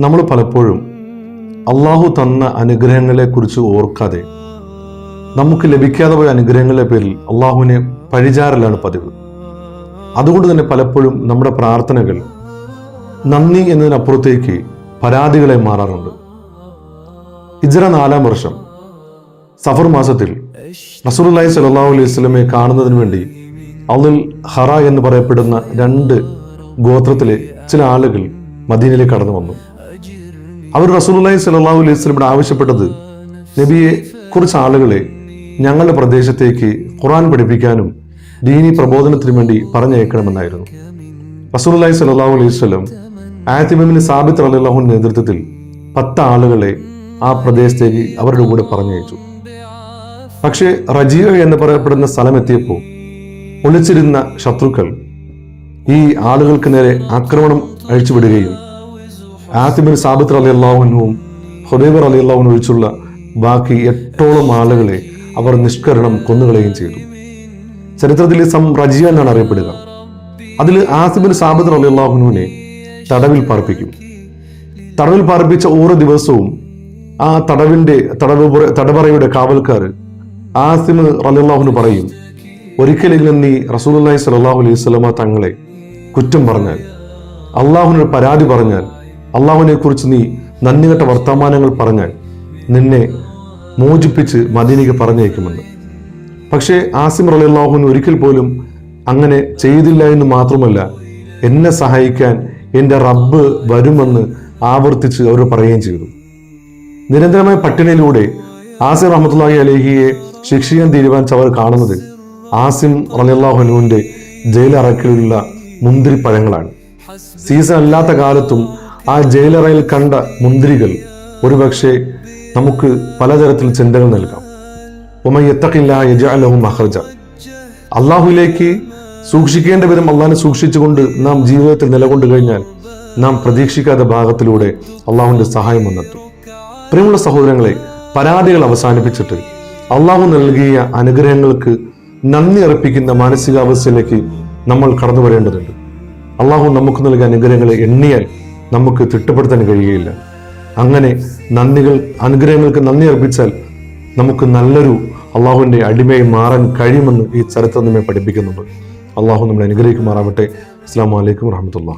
നമ്മൾ പലപ്പോഴും അള്ളാഹു തന്ന അനുഗ്രഹങ്ങളെക്കുറിച്ച് ഓർക്കാതെ നമുക്ക് ലഭിക്കാതെ പോയ അനുഗ്രഹങ്ങളുടെ പേരിൽ അള്ളാഹുവിനെ പഴിചാറലാണ് പതിവ്. അതുകൊണ്ട് തന്നെ പലപ്പോഴും നമ്മുടെ പ്രാർത്ഥനകൾ നന്ദി എന്നതിനപ്പുറത്തേക്ക് പരാതികളെ മാറാറുണ്ട്. ഹിജ്റ 4-ാം വർഷം സഫർ മാസത്തിൽ റസൂലുള്ളാഹി സ്വല്ലല്ലാഹു അലൈഹി വസല്ലമയെ കാണുന്നതിന് വേണ്ടി അൽ ഹറ എന്ന് പറയപ്പെടുന്ന 2 ഗോത്രത്തിലെ ചില ആളുകൾ മദീനയിലേക്ക് കടന്നു വന്നു. അവർ റസൂലുള്ളാഹി സ്വല്ലല്ലാഹു അലൈഹി വസല്ലമയോട് ആവശ്യപ്പെട്ടത് നബിയെ കുറച്ച് ആളുകളെ ഞങ്ങളുടെ പ്രദേശത്തേക്ക് ഖുർആൻ പഠിപ്പിക്കാനും ദീനി പ്രബോധനത്തിനു വേണ്ടി പറഞ്ഞയക്കണമെന്നായിരുന്നു. റസൂലുള്ളാഹി സ്വല്ലല്ലാഹു അലൈഹി വസല്ലം ആതിബ് ഇബ്നു സാബിത്ത് റളിയല്ലാഹു അൻഹുവിന്റെ നേതൃത്വത്തിൽ 10 ആളുകളെ ആ പ്രദേശത്തേക്ക് അവരുടെ കൂടെ പറഞ്ഞയച്ചു. പക്ഷേ റജിയ എന്ന് പറയപ്പെടുന്ന സ്ഥലം എത്തിയപ്പോൾ ഒളിച്ചിരുന്ന ശത്രുക്കൾ ഈ ആളുകൾക്ക് നേരെ ആക്രമണം അഴിച്ചുവിടുകയും ആതിബ് ഇബ്നു സാബിത്ത് റളിയല്ലാഹു അൻഹുവും ഹുദൈബ റളിയല്ലാഹു അൻഹു ഒഴിച്ചുള്ള ബാക്കി 8ഓളം ആളുകളെ അവർ നിഷ്കരണം കൊന്നുകളയുകയും ചെയ്തു. ചരിത്രത്തിൽ റജിയ എന്നാണ് അറിയപ്പെടുക. അതിൽ ആതിബ് ഇബ്നു സാബിത്ത് റളിയല്ലാഹു അൻഹുവിനെ തടവിൽ പാർപ്പിക്കും. തടവിൽ പാർപ്പിച്ച ഓരോ ദിവസവും ആ തടവറയുടെ കാവൽക്കാർ ആസിം റളിയല്ലാഹു അൻഹു പറയും, ഒരിക്കലെങ്കിലും നീ റസൂലുള്ളാഹി സ്വല്ലല്ലാഹു അലൈഹി വസല്ലമ തങ്ങളെ കുറ്റം പറഞ്ഞാൽ, അള്ളാഹുവിനോട് പരാതി പറഞ്ഞാൽ, അള്ളാഹുവിനെ കുറിച്ച് നീ നന്ദികെട്ട വർത്തമാനങ്ങൾ പറഞ്ഞാൽ നിന്നെ മോചിപ്പിച്ച് മദീനയ്ക്ക് പറഞ്ഞയക്കുമെന്ന്. പക്ഷേ ആസിം റളിയല്ലാഹു അൻഹു ഒരിക്കൽ പോലും അങ്ങനെ ചെയ്തില്ല എന്ന് മാത്രമല്ല, എന്നെ സഹായിക്കാൻ എൻ്റെ റബ്ബ് വരുമെന്ന് ആവർത്തിച്ച് അവർ പറയുകയും ചെയ്തു. നിരന്തരമായ പട്ടിണിയിലൂടെ ആസിം റഹ്മത്തുള്ളാഹി അലൈഹിയെ ശിക്ഷിക്കാൻ തീരുമാനിച്ച് അവർ കാണുന്നത് ആസിം റളിയല്ലാഹു അൻഹുവിന്റെ ജയിലറക്കിലുള്ള മുന്തിരിപ്പഴങ്ങളാണ്. സീസൺ അല്ലാത്ത കാലത്തും ആ ജയിലറയിൽ കണ്ട മുന്തിരികൾ ഒരുപക്ഷെ നമുക്ക് പലതരത്തിൽ ചിന്തകൾ നൽകാം. വമൻ യത്തഖില്ലാഹ യജ്അൽ ലഹു മഖ്റജ. അള്ളാഹുവിലേക്ക് സൂക്ഷിക്കേണ്ട വിധം അള്ളാഹിനെ സൂക്ഷിച്ചുകൊണ്ട് നാം ജീവിതത്തിൽ നിലകൊണ്ടു കഴിഞ്ഞാൽ നാം പ്രതീക്ഷിക്കാത്ത ഭാഗത്തിലൂടെ അള്ളാഹുവിന്റെ സഹായം വന്നെത്തും. പ്രിയമുള്ള സഹോദരങ്ങളെ, പരാതികൾ അവസാനിപ്പിച്ചിട്ട് അള്ളാഹു നൽകിയ അനുഗ്രഹങ്ങൾക്ക് നന്ദി അർപ്പിക്കുന്ന മാനസികാവസ്ഥയിലേക്ക് നമ്മൾ കടന്നു വരേണ്ടതുണ്ട്. അള്ളാഹു നമുക്ക് നൽകിയ അനുഗ്രഹങ്ങളെ എണ്ണിയാൽ നമുക്ക് തിട്ടപ്പെടുത്താൻ കഴിയുകയില്ല. അങ്ങനെ അനുഗ്രഹങ്ങൾക്ക് നന്ദി അർപ്പിച്ചാൽ നമുക്ക് നല്ലൊരു അള്ളാഹുവിന്റെ അടിമയെ മാറാൻ കഴിയുമെന്ന് ഈ ചരിത്രം നമ്മെ പഠിപ്പിക്കുന്നുണ്ട്. അള്ളാഹു നമ്മളെ അനുഗ്രഹിക്കുമാറാവട്ടെ. അസ്സലാമു അലൈക്കും വറഹ്മത്തുള്ളാഹി.